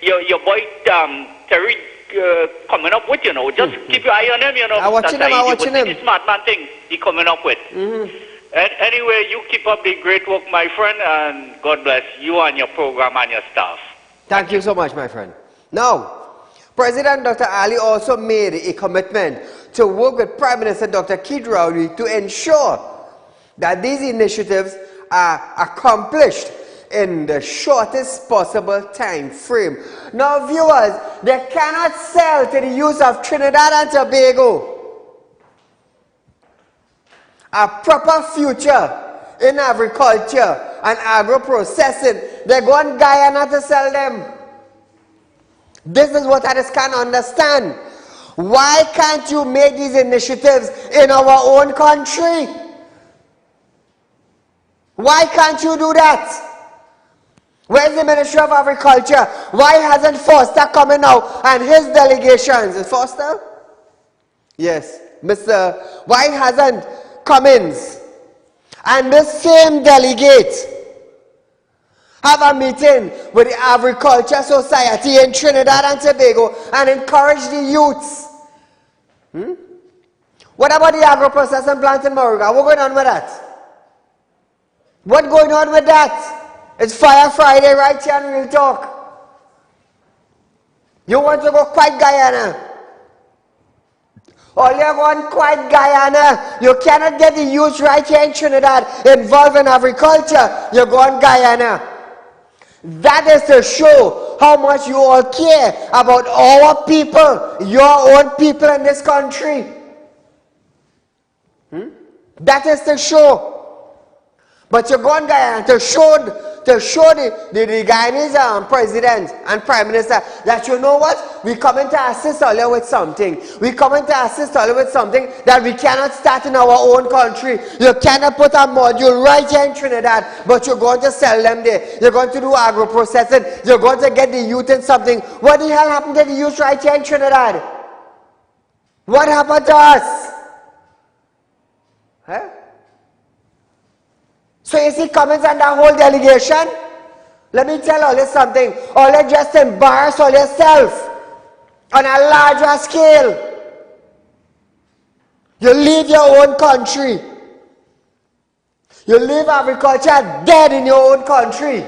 your boy Terry coming up with, just keep your eye on him, I'm watching him. The smart man thing he coming up with. And anyway, you keep up the great work, my friend, and God bless you and your program and your staff. Thank you so much, my friend. Now, President Dr. Ali also made a commitment to work with Prime Minister Dr. Saieed Ali to ensure that these initiatives are accomplished in the shortest possible time frame. Now, viewers, they cannot sell to the use of Trinidad and Tobago a proper future in agriculture and agro-processing. They're going Guyana to sell them. This is what I just can't understand. Why can't you make these initiatives in our own country? Why can't you do that? Where's the Ministry of Agriculture? Why hasn't Foster coming out and his delegations? Is Foster? Yes. Why hasn't Cummins and the same delegate have a meeting with the Agriculture Society in Trinidad and Tobago and encourage the youths? What about the agro-processing plant in Moruga? What's going on with that? What's going on with that? It's Fire Friday right here on Real Talk. You want to go quite Guyana? All you're going quite Guyana. You cannot get the youth right here in Trinidad involved in agriculture. You're going Guyana. That is to show how much you all care about our people, your own people in this country. That is to show. But you're going Guyana to show the Guyanese president and prime minister that, you know what, we coming to assist all you with something. We coming to assist all you with something that we cannot start in our own country. You cannot put a module right here in Trinidad, but you're going to sell them there. You're going to do agro-processing. You're going to get the youth in something. What the hell happened to the youth right here in Trinidad? What happened to us? Huh? So you see Cummins and that whole delegation? Let me tell all you something. All you just embarrass all yourself on a larger scale. You leave your own country. You leave agriculture dead in your own country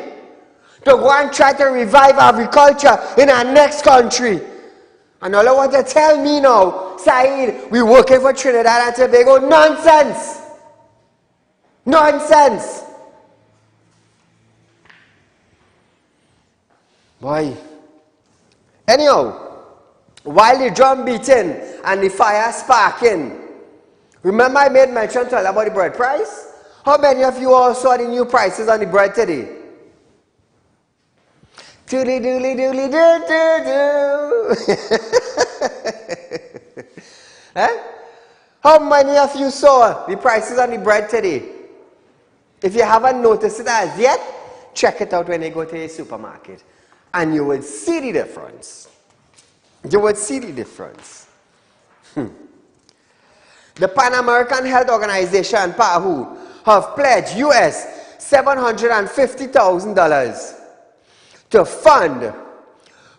to go and try to revive agriculture in our next country. And all I want to tell me now, Saeed, we're working for Trinidad and Tobago. Nonsense! Nonsense! Boy. Anyhow, while the drum beating and the fire sparking, remember I made mention to you about the bread price? How many of you all saw the new prices on the bread today? Doodly doodly doodly doo doo doo. Huh? How many of you saw the prices on the bread today? If you haven't noticed it as yet, check it out when you go to a supermarket. And you will see the difference. You will see the difference. The Pan American Health Organization, PAHU, have pledged US $750,000 to fund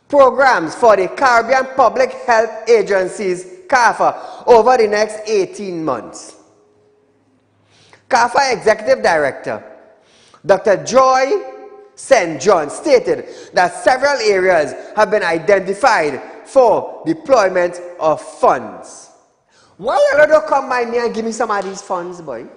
programs for the Caribbean Public Health Agency's CARFA over the next 18 months. CARFA Executive Director, Dr. Joy St. John, stated that several areas have been identified for deployment of funds. Why you don't come by me and give me some of these funds, boy?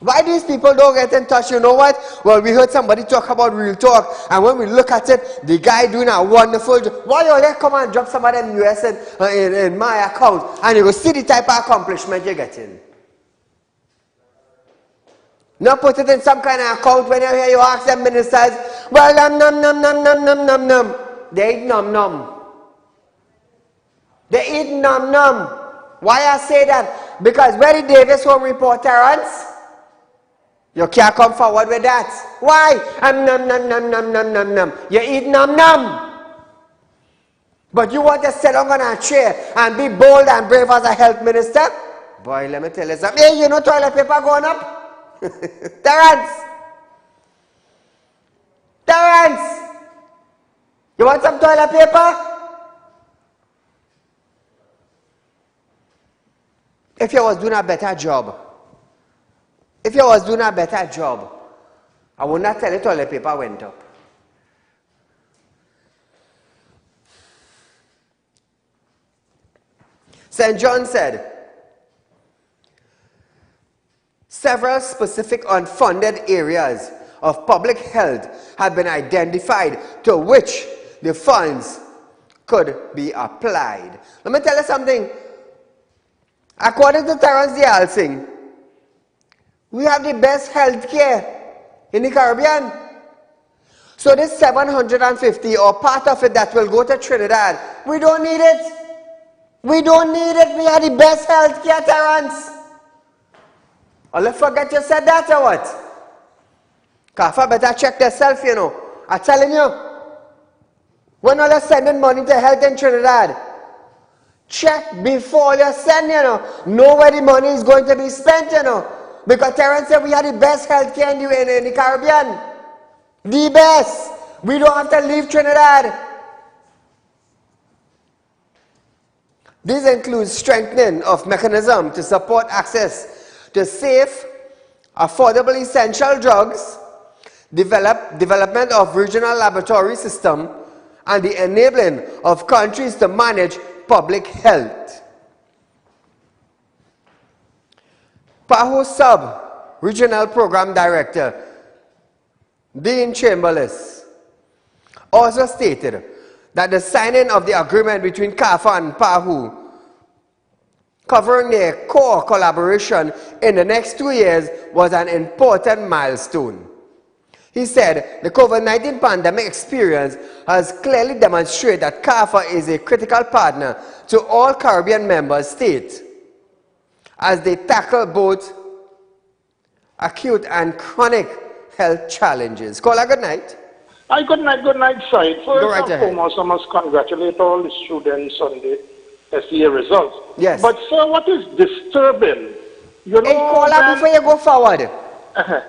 Why these people don't get in touch? You know what? Well, we heard somebody talk about Real Talk, and when we look at it, the guy doing a wonderful job. Why you let come and drop some of them US in my account, and you will see the type of accomplishment you're getting. Not put it in some kind of account when you hear you ask them ministers, well, num. They eat num. They eat num. Why I say that? Because where the Davis Home Report, Terrence? You can't come forward with that. Why? Num. You eat num. But you want to sit down on a chair and be bold and brave as a health minister? Boy, let me tell you something. Hey, you know toilet paper going up? Terrence, You want some toilet paper? If you was doing a better job, I would not tell you toilet paper went up. St. John said, several specific unfunded areas of public health have been identified to which the funds could be applied. Let me tell you something. According to Terence Singh, we have the best health care in the Caribbean. So this 750 or part of it that will go to Trinidad, we don't need it. We don't need it. We have the best health care, Terence. Or let's forget you said that or what? Kafa better check themselves, you know. I'm telling you. When all you're sending money to health in Trinidad, check before you send, you know where the money is going to be spent, you know. Because Terence said we have the best health care in the Caribbean. The best. We don't have to leave Trinidad. This includes strengthening of mechanisms to support access to safe, affordable essential drugs, development of regional laboratory system, and the enabling of countries to manage public health. PAHO Sub-Regional Program Director Dean Chamberlain also stated that the signing of the agreement between CAFA and PAHO covering their core collaboration in the next 2 years was an important milestone. He said the COVID-19 pandemic experience has clearly demonstrated that CAFA is a critical partner to all Caribbean member states as they tackle both acute and chronic health challenges. Caller, good night. Hi, good night, Said. First and foremost, I must congratulate all the students on the SEA results. Yes. But sir, what is disturbing? You know, hey, caller, before you go forward,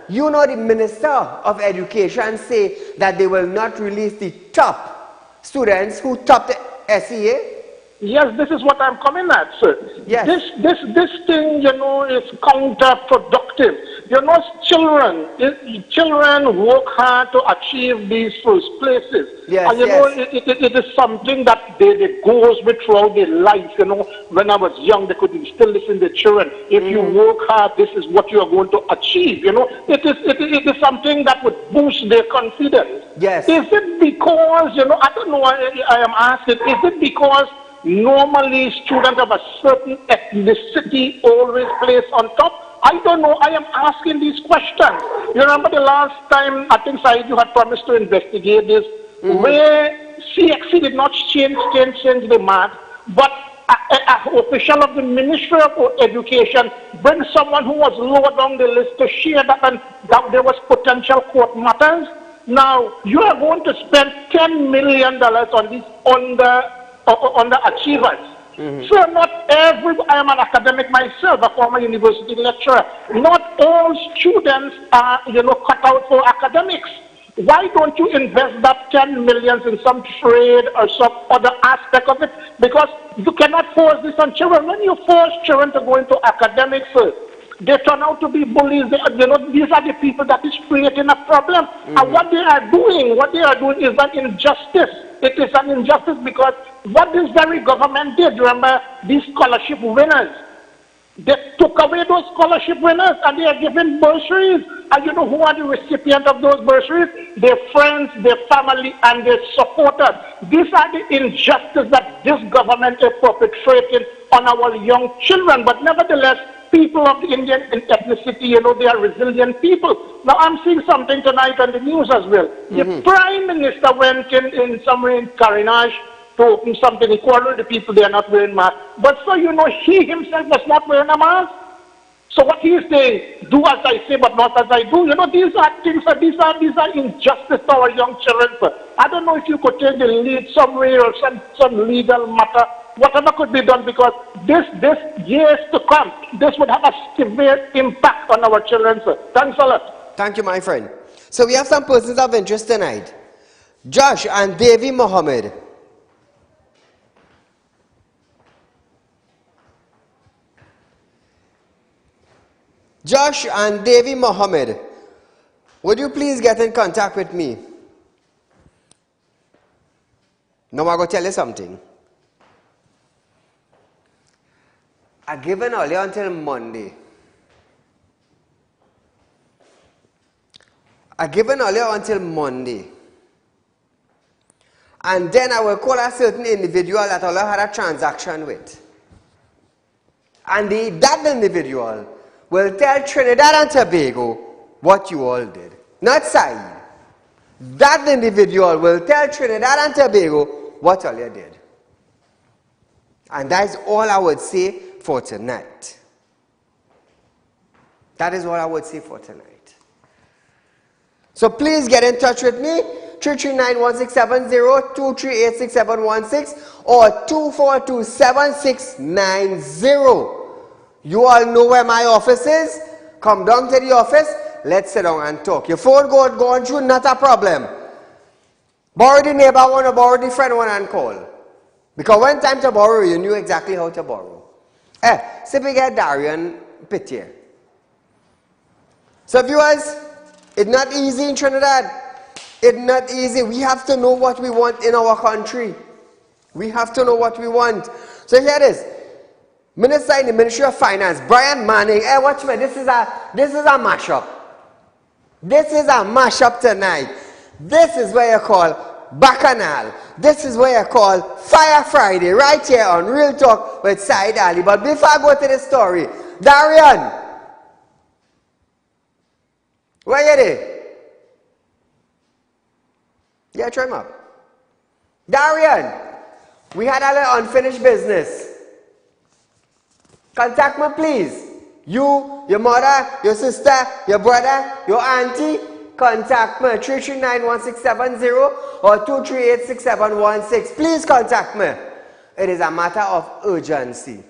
you know the Minister of Education say that they will not release the top students who topped the SEA? Yes, this is what I'm coming at, sir. Yes. This thing, you know, is counterproductive. You know, children work hard to achieve these first places. Yes, and you know, it is something that they goes with throughout their life. You know, when I was young, they could instill this in the children. If you work hard, this is what you are going to achieve. You know, it is something that would boost their confidence. Yes. Is it because, you know, I don't know, I am asking, is it because normally students of a certain ethnicity always place on top? I don't know. I am asking these questions. You remember the last time, I think, Said, you had promised to investigate this, where CXC did not change the math, but an official of the Ministry of Education brings someone who was lower down the list to share that, and that there was potential court matters. Now, you are going to spend $10 million on these underachievers. So not every, I am an academic myself, a former university lecturer. Not all students are, you know, cut out for academics. Why don't you invest that 10 million in some trade or some other aspect of it? Because you cannot force this on children. When you force children to go into academics, they turn out to be bullies. You know, these are the people that is creating a problem. And what they are doing is an injustice. It is an injustice because what this very government did, remember, these scholarship winners, they took away those scholarship winners and they are given bursaries. And you know who are the recipients of those bursaries? Their friends, their family, and their supporters. These are the injustice that this government is perpetrating on our young children. But nevertheless, people of the Indian ethnicity, you know, they are resilient people. Now, I'm seeing something tonight on the news as well. The Prime Minister went in somewhere in Karinaj to open something. He quarreled the people, they are not wearing masks. But so, you know, he himself was not wearing a mask. So what he is saying, do as I say, but not as I do. You know, these are things, these are injustice to our young children. I don't know if you could take the lead somewhere or some legal matter. Whatever could be done, because this years to come, this would have a severe impact on our children, sir. Thanks a lot. Thank you, my friend. So we have some persons of interest tonight. Josh and Davy Mohammed. Josh and Davy Mohammed, would you please get in contact with me? Now I'm going to tell you something. I given earlier until Monday. And then I will call a certain individual that I had a transaction with. And that individual will tell Trinidad and Tobago what you all did. Not Saieed. That individual will tell Trinidad and Tobago what all you did. And that is all I would say for tonight. That is all I would say for tonight. So please get in touch with me. 339-1670, 238-6716, or 242-7690. You all know where my office is. Come down to the office. Let's sit down and talk. Your phone going through, not a problem. Borrow the neighbor one or borrow the friend one and call. Because when time to borrow, you knew exactly how to borrow. See if we get Darian Pitié. So viewers, it's not easy in Trinidad. It's not easy. We have to know what we want in our country. We have to know what we want. So here it is. Minister in the Ministry of Finance, Brian Manning. Hey, watch me. This is a mashup. This is a mashup tonight. This is where you call Bacchanal. This is where you call Fire Friday, right here on Real Talk with Saieed Ali. But before I go to the story, Darian, where you there? Yeah, try him up. Darian, we had a little unfinished business. Contact me, please. You, your mother, your sister, your brother, your auntie, contact me. 339-1670 or 238-6716. Please contact me. It is a matter of urgency.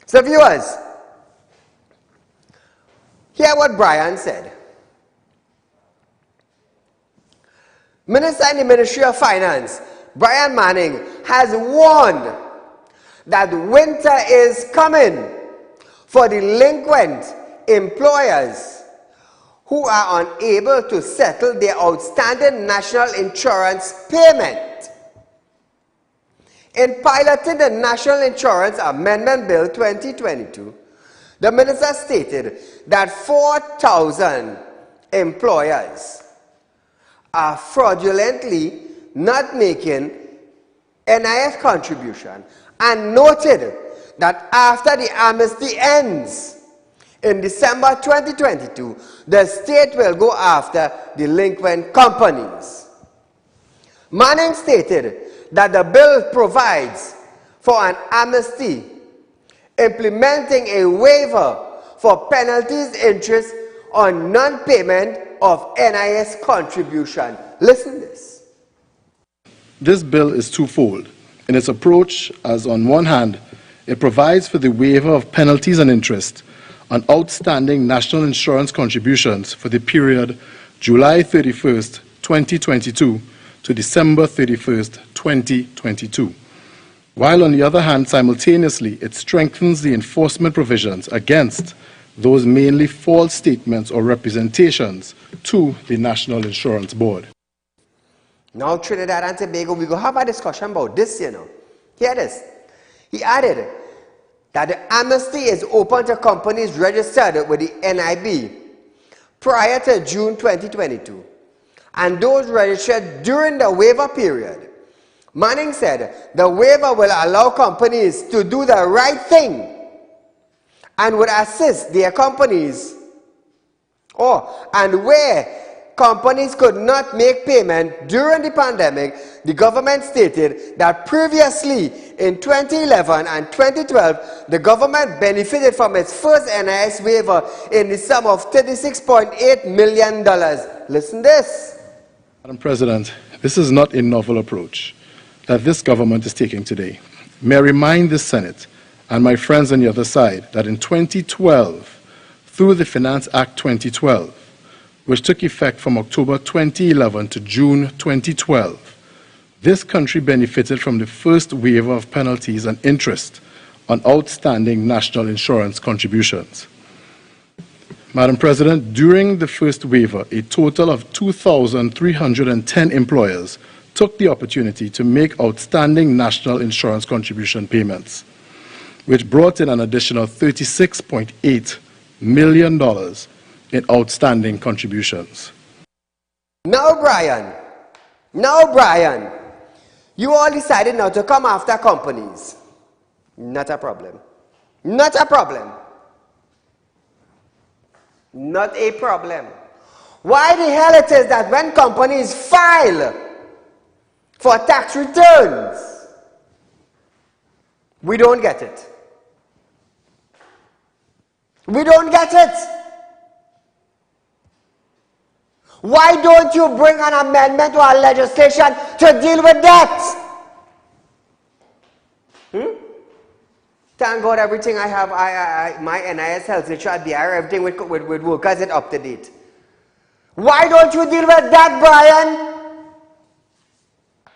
So viewers, hear what Brian said. Minister in the Ministry of Finance, Brian Manning, has warned that winter is coming for delinquent employers who are unable to settle their outstanding national insurance payment. In piloting the National Insurance Amendment Bill 2022, the minister stated that 4,000 employers are fraudulently not making NIS contribution, and noted that after the amnesty ends in December 2022, the state will go after delinquent companies. Manning stated that the bill provides for an amnesty, implementing a waiver for penalties interest on non-payment of NIS contribution. Listen to this. This bill is twofold in its approach, as on one hand, it provides for the waiver of penalties and interest on outstanding national insurance contributions for the period July 31st, 2022 to December 31st, 2022. While on the other hand, simultaneously, it strengthens the enforcement provisions against those mainly false statements or representations to the National Insurance Board. Now Trinidad and Tobago, we go have a discussion about this, you know. Here it is. He added that the amnesty is open to companies registered with the NIB prior to June 2022 and those registered during the waiver period. Manning said the waiver will allow companies to do the right thing and would assist their companies, and where companies could not make payment during the pandemic, the government stated that previously in 2011 and 2012, the government benefited from its first NIS waiver in the sum of $36.8 million. Listen to this. Madam President, this is not a novel approach that this government is taking today. May I remind the Senate and my friends on the other side that in 2012, through the Finance Act 2012, which took effect from October 2011 to June 2012, this country benefited from the first waiver of penalties and interest on outstanding national insurance contributions. Madam President, during the first waiver, a total of 2,310 employers took the opportunity to make outstanding national insurance contribution payments, which brought in an additional $36.8 million in outstanding contributions. Now, Brian, you all decided now to come after companies. Not a problem. Not a problem. Not a problem. Why the hell it is that when companies file for tax returns, we don't get it? We don't get it. Why don't you bring an amendment to our legislation to deal with that? Thank God everything I have, my NIS health insurance, everything with workers is up to date. Why don't you deal with that,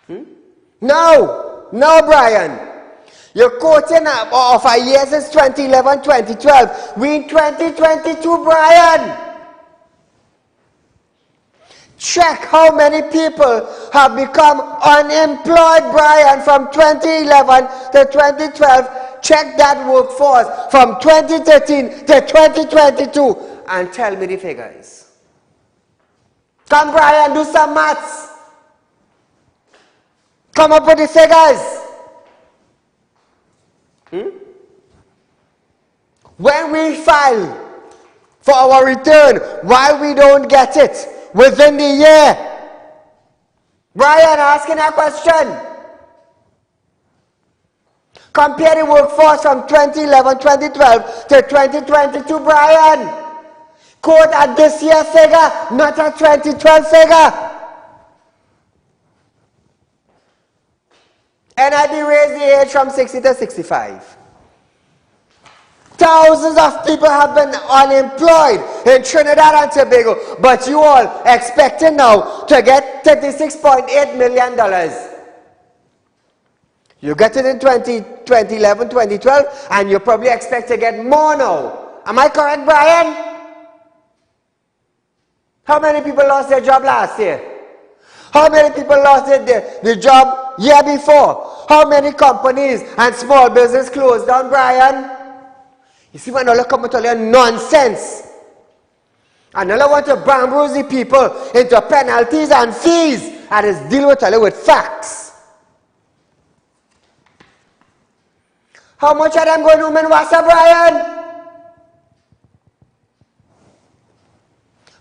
Brian? No, Brian. You're quoting of a year since 2011, 2012. We in 2022, Brian. Check how many people have become unemployed, Brian, from 2011 to 2012. Check that workforce from 2013 to 2022 and tell me the figures. Come, Brian, do some maths. Come up with the figures. When we file for our return, why we don't get it within the year? Brian, asking that question. Compare the workforce from 2011, 2012 to 2022, Brian. Quote at this year figure, not a 2012 figure. NIB raised the age from 60 to 65. Thousands of people have been unemployed in Trinidad and Tobago, but you all expecting now to get $36.8 million. You get it in 2011, 2012, and you probably expect to get more now. Am I correct, Brian? How many people lost their job last year? How many people lost the job year before? How many companies and small business closed down, Brian? You see, when I come to you nonsense, and I want to bamboozle the people into penalties and fees, and is deal with facts. How much are them going to Minwasa, Brian?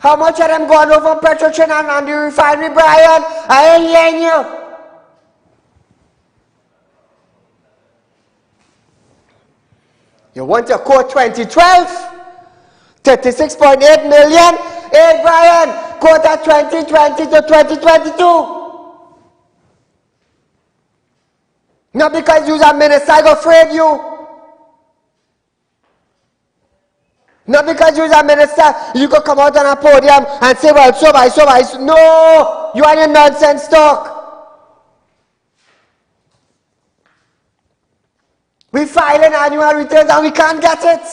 How much are them going over Petrochin and the refinery, Brian? I ain't hearing you. You want to quote 2012? 36.8 million? Hey, Brian, quote at 2020 to 2022. Not because you're a minister, I go afraid you. Not because you're a minister, you could come out on a podium and say, well, so by. No, you are in nonsense talk. We file an annual returns and we can't get it.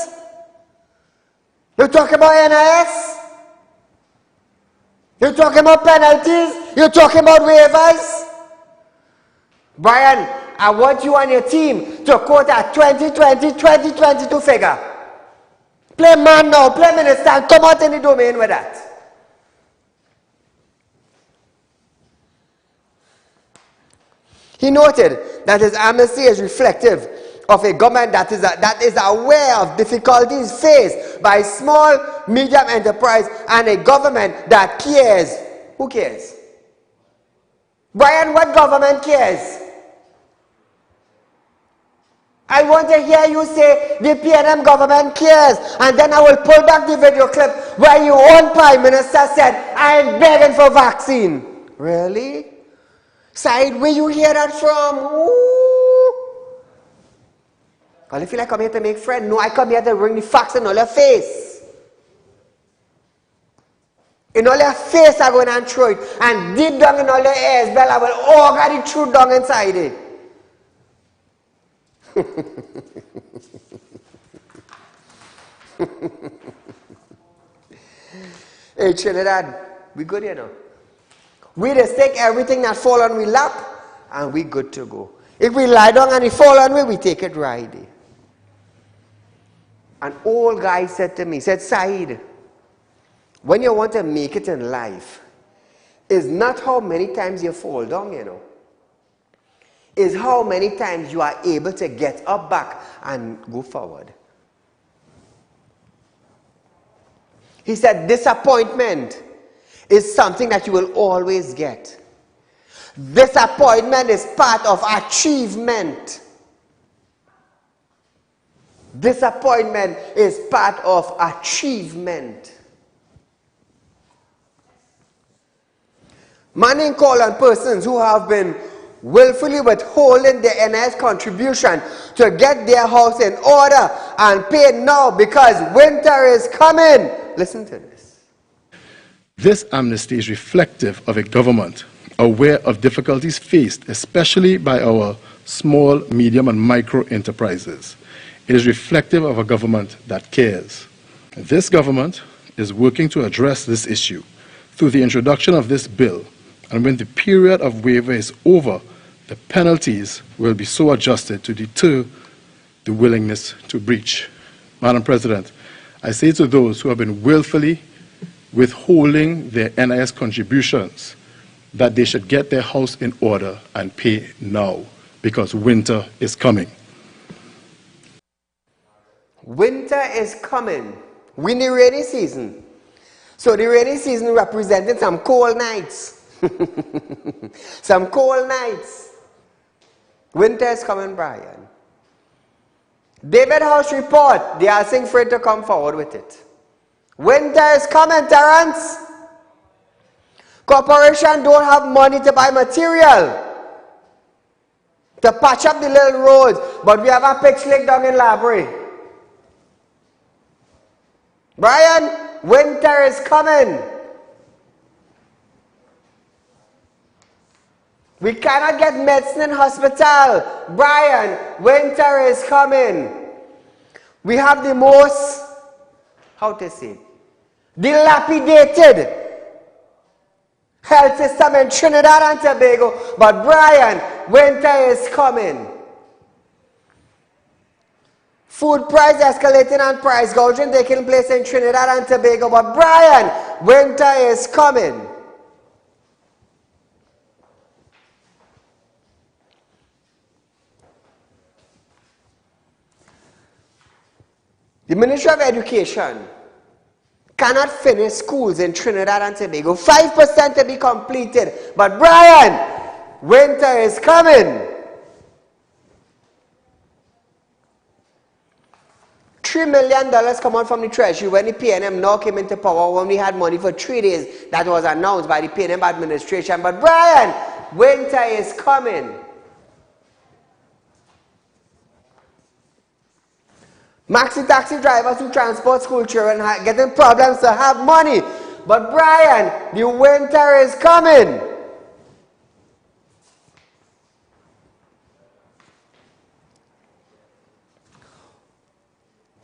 You talk about NIS? You talking about penalties? You talking about waivers? Brian, I want you and your team to quote a 2020, 2022 figure. Play man now, play minister, and come out in the domain with that. He noted that his amnesty is reflective of a government that is aware of difficulties faced by small, medium enterprise and a government that cares. Who cares? Brian, what government cares? I want to hear you say the PNM government cares, and then I will pull back the video clip where your own Prime Minister said, I am begging for vaccine. Really? Saieed, where you hear that from? Ooh. Well, you feel like I come here to make friends? No, I come here to bring the facts in all your face. In all your face, I go and throw it. And deep down in all your ears, Bella will all got it through down inside it. Hey, Trinidad, we good here now. We just take everything that fall on we lap and we good to go. If we lie down and it fall on we take it right there. An old guy said to me, said, Saeed, when you want to make it in life, it's not how many times you fall down, you know. It's how many times you are able to get up back and go forward. He said, disappointment is something that you will always get. Disappointment is part of achievement. Disappointment is part of achievement. Manning call on persons who have been willfully withholding their NIS contribution to get their house in order and pay now because winter is coming. Listen to this. This amnesty is reflective of a government aware of difficulties faced, especially by our small, medium, and micro enterprises. It is reflective of a government that cares. This government is working to address this issue through the introduction of this bill, and when the period of waiver is over, the penalties will be so adjusted to deter the willingness to breach. Madam President, I say to those who have been willfully withholding their NIS contributions that they should get their house in order and pay now, because winter is coming. Winter is coming. We're in the rainy season. So the rainy season representing some cold nights. Some cold nights. Winter is coming, Brian. David House report, they are asking for it to come forward with it. Winter is coming, Terrence. Corporation don't have money to buy material to patch up the little roads, but we have a pitch lake down in Labrie. Brian, winter is coming. We cannot get medicine in hospital. Brian, winter is coming. We have the most, how to say, dilapidated health system in Trinidad and Tobago. But Brian, winter is coming. Food price escalating and price gouging taking place in Trinidad and Tobago. But Brian, winter is coming. The Ministry of Education cannot finish schools in Trinidad and Tobago. 5% to be completed. But Brian, winter is coming. $3 million come out from the Treasury when the PNM now came into power, when we had money for 3 days that was announced by the PNM administration. But Brian, winter is coming. Maxi taxi drivers who transport school children are getting problems to have money. But Brian, the winter is coming.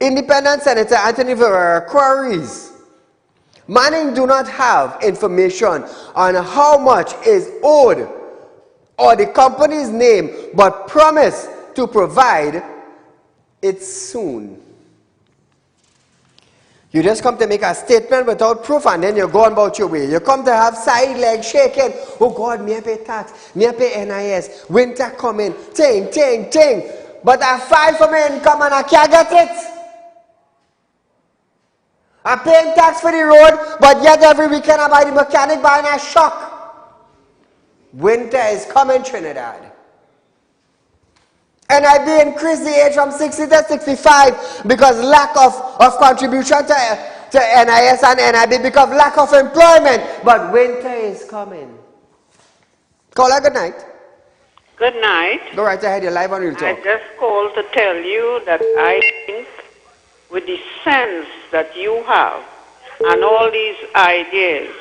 Independent Senator Anthony Verrera queries, Manning do not have information on how much is owed or the company's name, but promise to provide it soon. You just come to make a statement without proof and then you go on about your way. You come to have side legs shaking. Oh God, me pay tax, me pay NIS, winter coming, ting, ting, ting. But I file for my income and I can't get it. I'm paying tax for the road, but yet every weekend I buy the mechanic buying a shock. Winter is coming, Trinidad. NIB increased the age from 60 to 65 because lack of contribution to NIS and NIB because lack of employment. But winter is coming. Caller, good night. Good night. Go right ahead, you're live on Real Talk. I just called to tell you that I think with the sense that you have and all these ideas.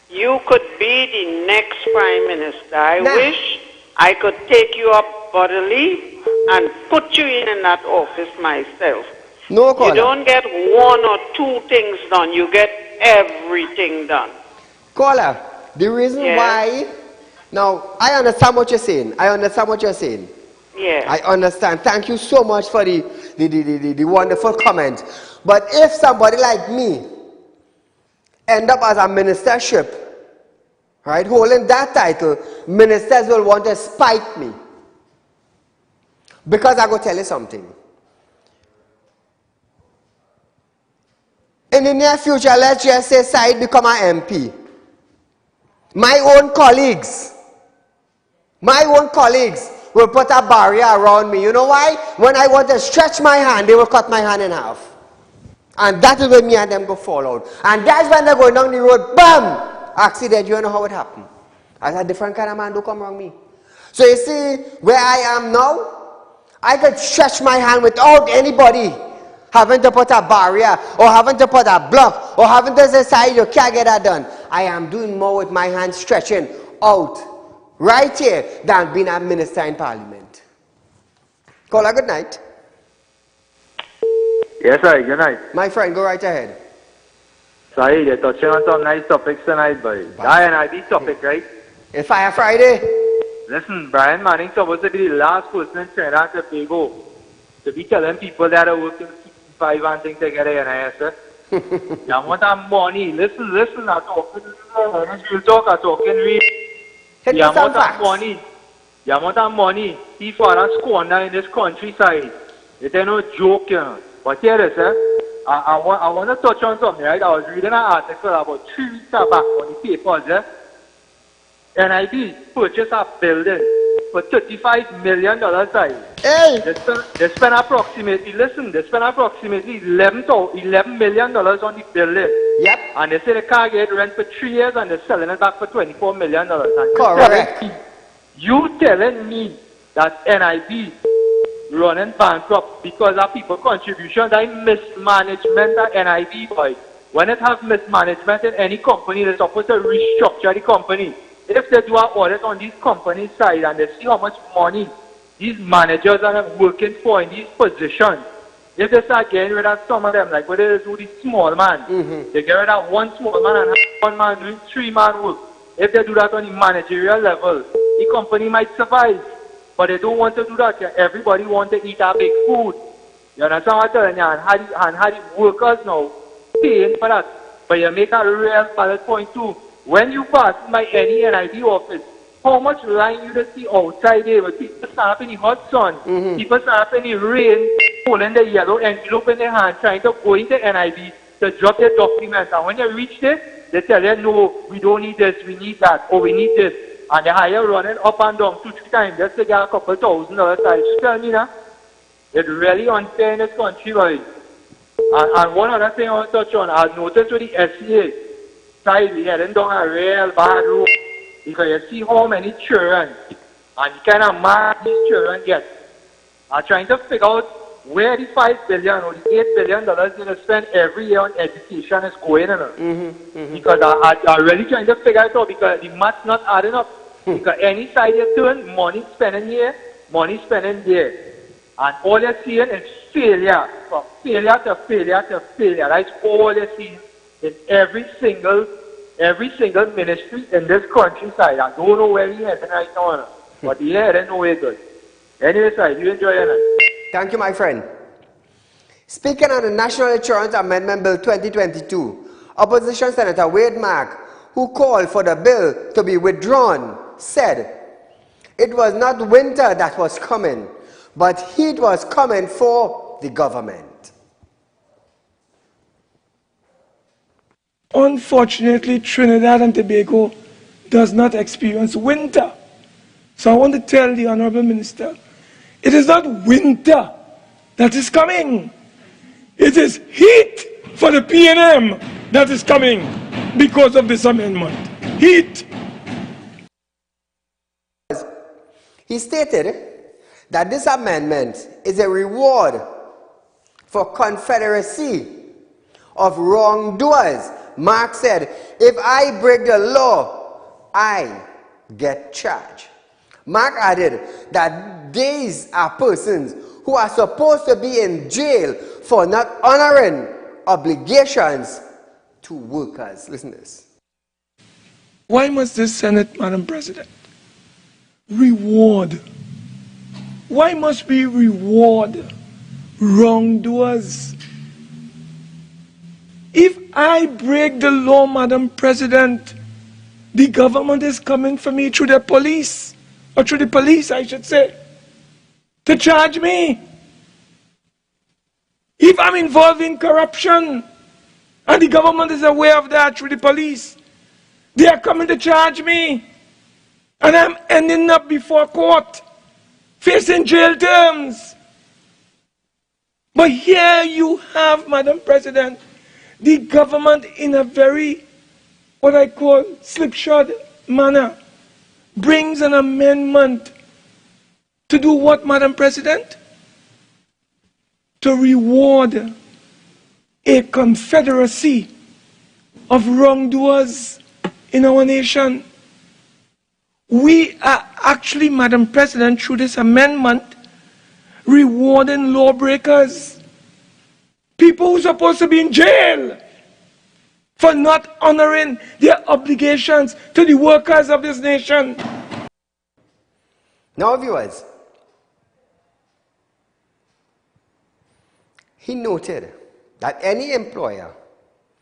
You could be the next Prime Minister. I wish I could take you up bodily and put you in that office myself. No, caller. You don't get one or two things done. You get everything done. Caller, the reason why... Now, I understand what you're saying. I understand what you're saying. Yeah. I understand. Thank you so much for the wonderful comment. But if somebody like me end up as a ministership, right, holding that title, ministers will want to spite me. Because I go tell you something. In the near future, let's just say Saieed become an MP. My own colleagues will put a barrier around me. You know why? When I want to stretch my hand, they will cut my hand in half. And that is when me and them go fall out. And that's when they're going down the road, bam! Accident, you know how it happened. As a different kind of man do come around me. So you see, where I am now, I could stretch my hand without anybody having to put a barrier, or having to put a block, or having to say, Saieed, you can't get that done. I am doing more with my hand stretching out, right here, than being a minister in Parliament. Caller, good night. Yes, sir, good night. My friend, go right ahead. Saieed, you're touching on some nice topics tonight, boy. That NIB topic, right? It's Fire Friday. Listen, Brian Manning's supposed to be the last person in Trinidad and Tobago to be telling people that are working 65 and things together in ISF. You want that money. Listen, I'm talking. Real talk, I'm talking real. Hit You me some want that facts. money. You want that money. People are squander in this countryside. It ain't no joke, you know. But here it is, I want to touch on something, right? I was reading an article about 3 weeks back on the papers, NIB purchased a building for $35 million, side. Hey! They spent approximately $11 million on the building. Yep. And they say they can't get rent for 3 years and they're selling it back for $24 million. And Correct. You telling me that NIB running bankrupt because of people contributions, that mismanagement at NIB, boy. When it has mismanagement in any company, they're supposed to restructure the company. If they do an audit on these companies' side and they see how much money these managers are working for in these positions, if they start getting rid of some of them, like what they do the small man, they get rid of one small man and have one man doing 3 man work. If they do that on the managerial level, the company might survive. But they don't want to do that. Everybody wants to eat a big food. You understand what I'm telling you? And how the workers now paying for that. But you make a real valid point too. When you pass by any NIB office, how much line you just see outside there with people stand up in the hot sun, people stand up in the rain, holding the yellow envelope in their hand, trying to go into NIB to drop their documents. And when you reach there, they tell you, no, we don't need this, we need that, or we need this. And they hire running up and down 2-3 times just to get a couple $1,000 side. You tell me now, it's really unfair in this country, boy. And one other thing I want to touch on, I noticed with the SCA side, we're heading down a real bad road. Because you see how many children, and the kind of mad these children get, are trying to figure out where the $5 billion or the $8 billion they spend every year on education is going in. Because I'm really trying to figure it out because the math's not adding up. Because any side you turn, money spending here, money spending there. And all you're seeing is failure. From failure to failure to failure. That's all you're seeing in every single ministry in this countryside. I don't know where we're heading right now, but the heading nowhere good. Anyway, side, you enjoy your night. Thank you, my friend. Speaking on the National Insurance Amendment Bill 2022, Opposition Senator Wade Mack, who called for the bill to be withdrawn, said it was not winter that was coming, but heat was coming for the government. Unfortunately, Trinidad and Tobago does not experience winter. So I want to tell the Honorable Minister, it is not winter that is coming. It is heat for the PNM that is coming because of this amendment. Heat. He stated that this amendment is a reward for Confederacy of wrongdoers. Mark said, if I break the law, I get charged. Mark added that these are persons who are supposed to be in jail for not honoring obligations to workers. Listen to this. Why must this Senate, Madam President, reward? Why must we reward wrongdoers? If I break the law, Madam President, the government is coming for me through the police, or through the police, I should say, to charge me. If I'm involved in corruption, and the government is aware of that through the police, they are coming to charge me. And I'm ending up before court, facing jail terms. But here you have, Madam President, the government in a very, what I call, slipshod manner, brings an amendment to do what, Madam President? To reward a confederacy of wrongdoers in our nation. We are actually, Madam President, through this amendment, rewarding lawbreakers, people who are supposed to be in jail for not honoring their obligations to the workers of this nation. Now, viewers, he noted that any employer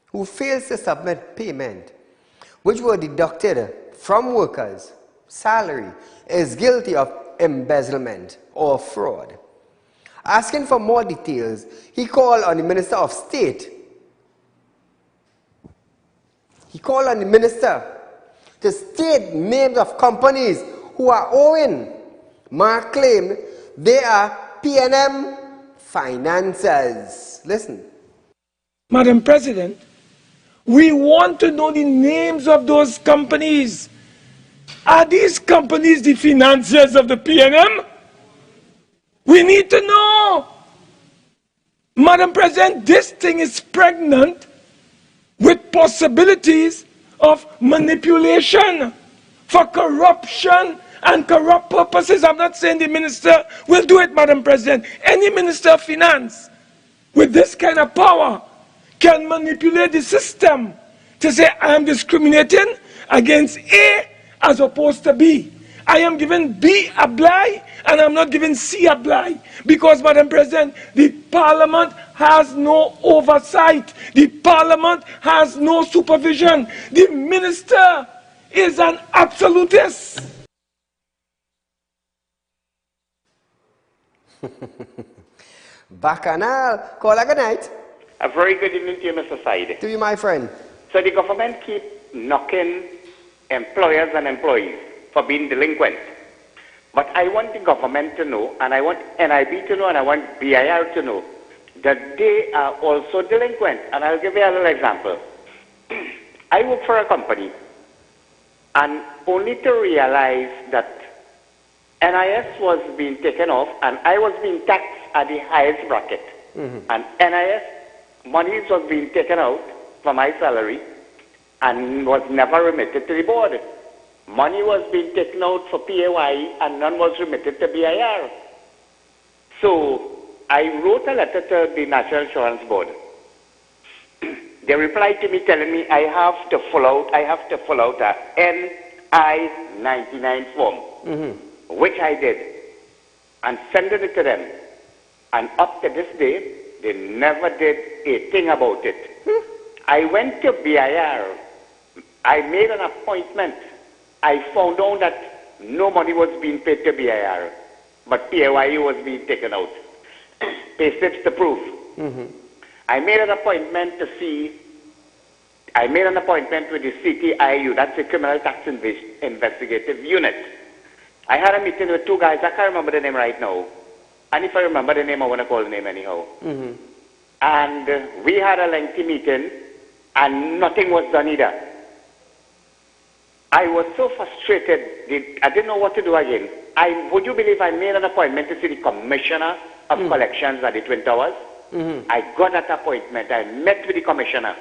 who fails to submit payment which were deducted from workers' salary is guilty of embezzlement or fraud. Asking for more details, he called on the Minister of State. He called on the Minister to state names of companies who are owing. Mark claimed they are P&M financiers. Listen. Madam President, we want to know the names of those companies. Are these companies the financiers of the P&M? We need to know. Madam President, this thing is pregnant with possibilities of manipulation for corruption and corrupt purposes. I'm not saying the minister will do it, Madam President. Any minister of finance with this kind of power can manipulate the system to say, I am discriminating against A as opposed to B. I am giving B a blight and I'm not giving C a blight. Because, Madam President, the Parliament has no oversight. The Parliament has no supervision. The minister is an absolutist. Bacchanal. Call a good night. A very good evening to you, Mr. Saieed. To you, my friend. So the government keep knocking employers and employees for being delinquent. But I want the government to know, and I want NIB to know, and I want BIR to know, that they are also delinquent. And I'll give you a little example. I work for a company, and only to realize that NIS was being taken off, and I was being taxed at the highest bracket. And NIS monies was being taken out from my salary and was never remitted to the board. Money was being taken out for PAYE and none was remitted to BIR. So I wrote a letter to the National Insurance Board. They replied to me telling me I have to fill out a NI-99 form, which I did, and sent it to them. And up to this day, they never did a thing about it. I went to BIR. I made an appointment. I found out that no money was being paid to BIR, but PAYE was being taken out. Pay slips to prove. I made an appointment with the CTIU, that's the Criminal Tax Investigative Unit. I had a meeting with two guys, I can't remember the name right now. And if I remember the name, I want to call the name anyhow. And we had a lengthy meeting, and nothing was done either. I was so frustrated, I didn't know what to do again. Would you believe I made an appointment to see the Commissioner of Collections at the Twin Towers? I got that appointment. I met with the commissioner.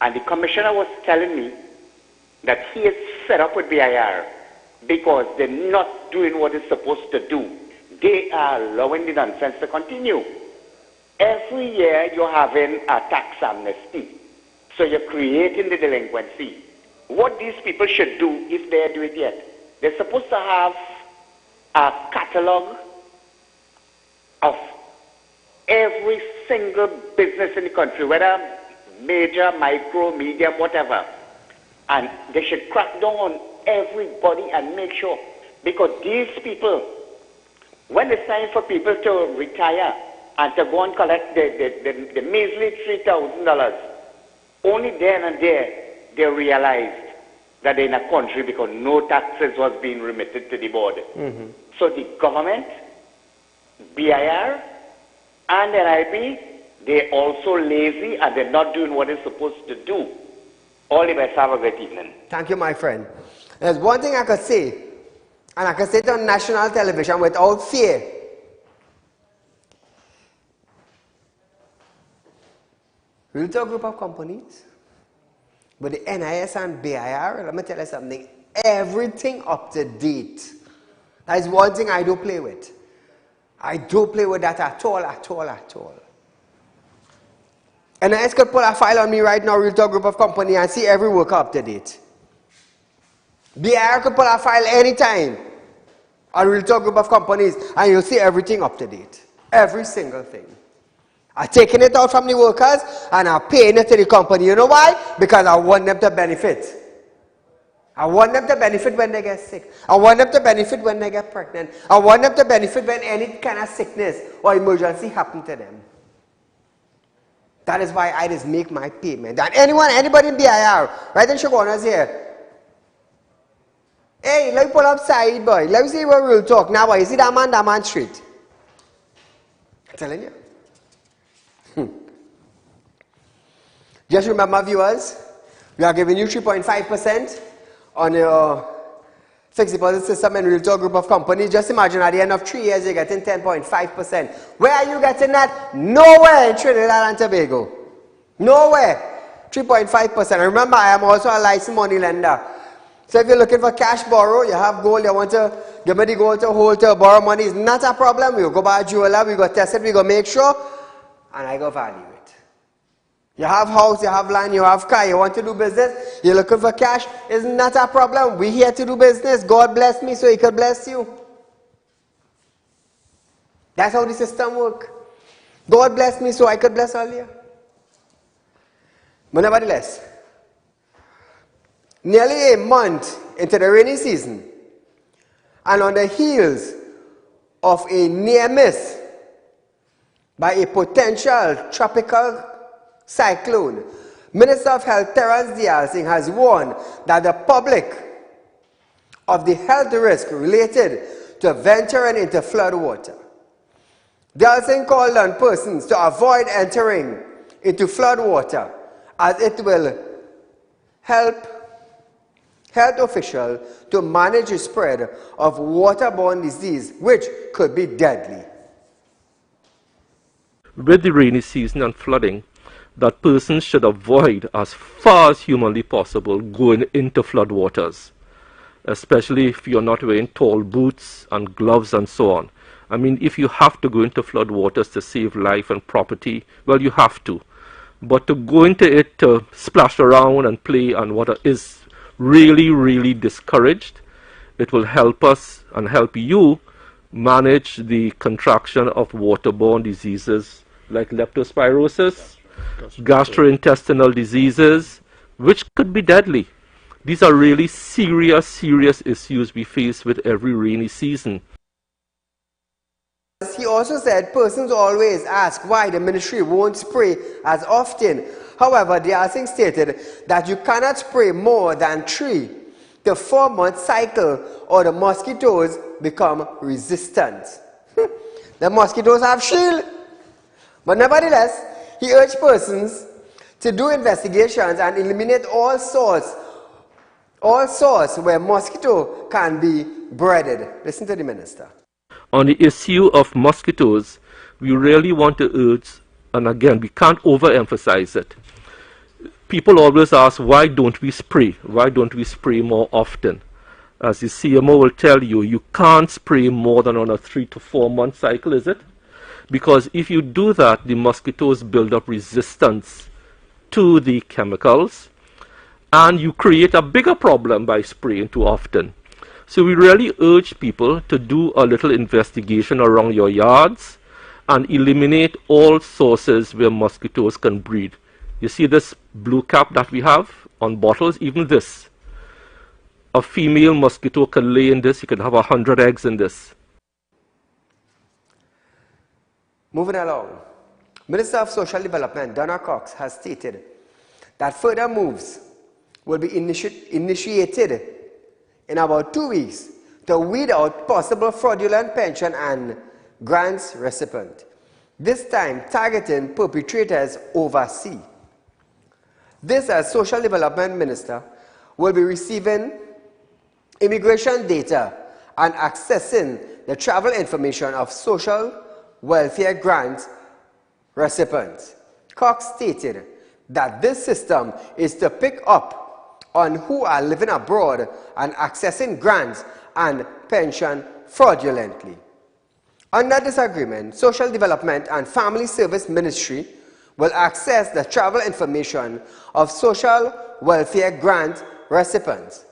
And the commissioner was telling me that he is fed up with BIR because they're not doing what it's supposed to do. They are allowing the nonsense to continue. Every year you're having a tax amnesty. So you're creating the delinquency. What these people should do, if they do it yet, they're supposed to have a catalog of every single business in the country, whether major, micro, medium, whatever. And they should crack down on everybody and make sure. Because these people, when it's time for people to retire and to go and collect the measly $3,000, only then and there they realized that they're in a country because no taxes was being remitted to the board. So the government, BIR, and NIB, they're also lazy and they're not doing what they're supposed to do. All the best. Have a great evening. Thank you, my friend. There's one thing I could say, and I could say it on national television without fear. Realtor group of companies, but the NIS and BIR, let me tell you something, everything up to date. That is one thing I don't play with. I don't play with that at all, at all, at all. NIS could pull a file on me right now, Realtor group of company, and see every worker up to date. BIR could pull a file anytime on Realtor group of companies, and you'll see everything up to date. Every single thing. I'm taking it out from the workers and I'm paying it to the company. You know why? Because I want them to benefit. I want them to benefit when they get sick. I want them to benefit when they get pregnant. I want them to benefit when any kind of sickness or emergency happens to them. That is why I just make my payment. And anybody in BIR, right in Shogunas here. Hey, let me pull up Saieed, boy. Let me see what we'll talk. Now, boy, you see that man straight. I'm telling you. Just remember, viewers, we are giving you 3.5% on your fixed deposit system and Realtor group of companies. Just imagine at the end of 3 years, you're getting 10.5%. Where are you getting that? Nowhere in Trinidad and Tobago. Nowhere. 3.5%. And remember, I am also a licensed money lender. So if you're looking for cash borrow, you have gold, you want to give me the gold to hold to borrow money, it's not a problem. We'll go buy a jeweler, we go test it, we go make sure, and I go value it. You have house, you have land, you have car, you want to do business, you're looking for cash, it's not a problem. We're here to do business. God bless me so he could bless you. That's how the system works. God bless me so I could bless all you. But nevertheless, nearly a month into the rainy season, and on the heels of a near miss by a potential tropical cyclone, Minister of Health Terence Dialsing has warned that the public of the health risk related to venturing into flood water. Dialsing called on persons to avoid entering into flood water as it will help health officials to manage the spread of waterborne disease, which could be deadly. With the rainy season and flooding, that persons should avoid as far as humanly possible going into floodwaters, especially if you're not wearing tall boots and gloves and so on. I mean, if you have to go into floodwaters to save life and property, well, you have to. But to go into it to splash around and play on water is really, really discouraged. It will help us and help you manage the contraction of waterborne diseases like leptospirosis, gastrointestinal diseases, which could be deadly. These are really serious issues we face with every rainy season. He also said persons always ask why the ministry won't spray as often. However, Dialsing stated that you cannot spray more than 3 to 4 month cycle or the mosquitoes become resistant. The mosquitoes have shield. But nevertheless, he urged persons to do investigations and eliminate all sources where mosquito can be bred. Listen to the minister. On the issue of mosquitoes, we really want to urge and again, we can't overemphasize it. People always ask, why don't we spray? Why don't we spray more often? As the CMO will tell you, you can't spray more than on a 3 to 4 month cycle, is it? Because if you do that, the mosquitoes build up resistance to the chemicals, and you create a bigger problem by spraying too often. So we really urge people to do a little investigation around your yards and eliminate all sources where mosquitoes can breed. You see this blue cap that we have on bottles, even this. A female mosquito can lay in this, you can have 100 eggs in this. Moving along, Minister of Social Development, Donna Cox, has stated that further moves will be initiated in about 2 weeks to weed out possible fraudulent pension and grants recipients, this time targeting perpetrators overseas. This, as Social Development Minister, will be receiving immigration data and accessing the travel information of social welfare grant recipients. Cox stated that this system is to pick up on who are living abroad and accessing grants and pension fraudulently. Under this agreement, Social Development and Family Service Ministry will access the travel information of social welfare grant recipients.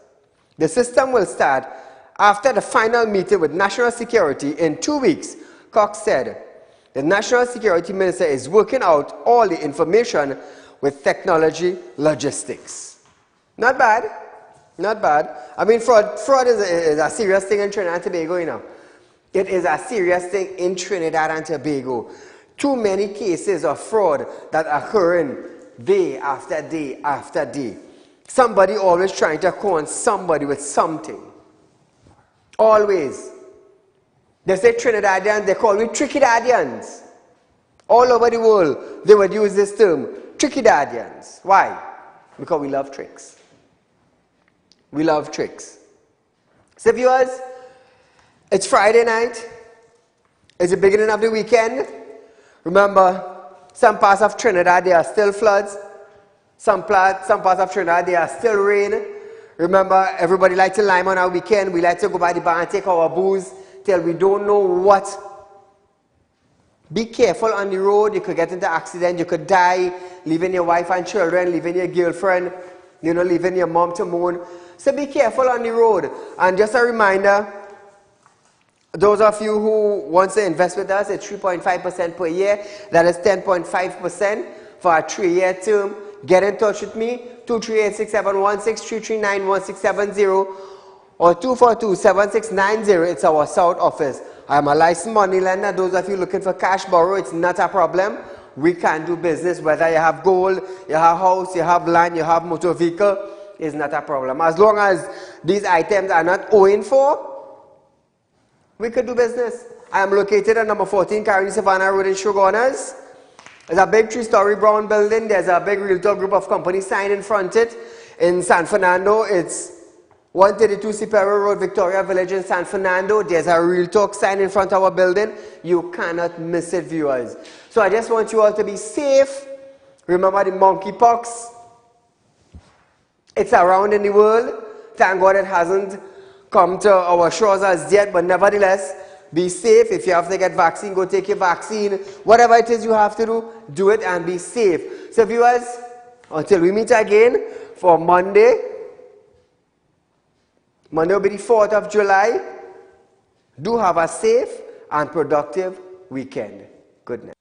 The system will start after the final meeting with National Security in 2 weeks. Cox said the National Security Minister is working out all the information with technology logistics. Not bad, not bad. I mean, fraud is a serious thing in Trinidad and Tobago, you know. It is a serious thing in Trinidad and Tobago. Too many cases of fraud that are occurring day after day after day. Somebody always trying to con somebody with something. Always. They say Trinidadians, they call me Trickydadians. All over the world, they would use this term, Trickydadians. Why? Because we love tricks. We love tricks. So viewers, it's Friday night. It's the beginning of the weekend. Remember, some parts of Trinidad, there are still floods. Some parts of Trinidad, there are still rain. Remember, everybody likes to lime on our weekend. We like to go by the bar and take our booze till we don't know what. Be careful on the road. You could get into accident. You could die, leaving your wife and children, leaving your girlfriend, you know, leaving your mom to mourn. So be careful on the road. And just a reminder, those of you who want to invest with us, it's 3.5% per year. That is 10.5% for a 3-year term. Get in touch with me, 238-6716, 339-1670, or 242-7690. It's our South office. I'm a licensed money lender. Those of you looking for cash borrow, it's not a problem. We can do business, whether you have gold, you have house, you have land, you have motor vehicle, it's not a problem. As long as these items are not owing for, we could do business. I am located at number 14 Carolina Savannah Road in Shogunas. There's a big 3-story brown building. There's a big Realtor group of companies signed in front of it. In San Fernando, it's 132 Superior Road, Victoria Village in San Fernando. There's a Realtor sign in front of our building. You cannot miss it, viewers. So I just want you all to be safe. Remember the monkeypox. It's around in the world. Thank God it hasn't come to our shores as yet, but nevertheless, be safe. If you have to get vaccine, go take your vaccine. Whatever it is you have to do, do it and be safe. So viewers, until we meet again for Monday will be the 4th of July. Do have a safe and productive weekend. Good night.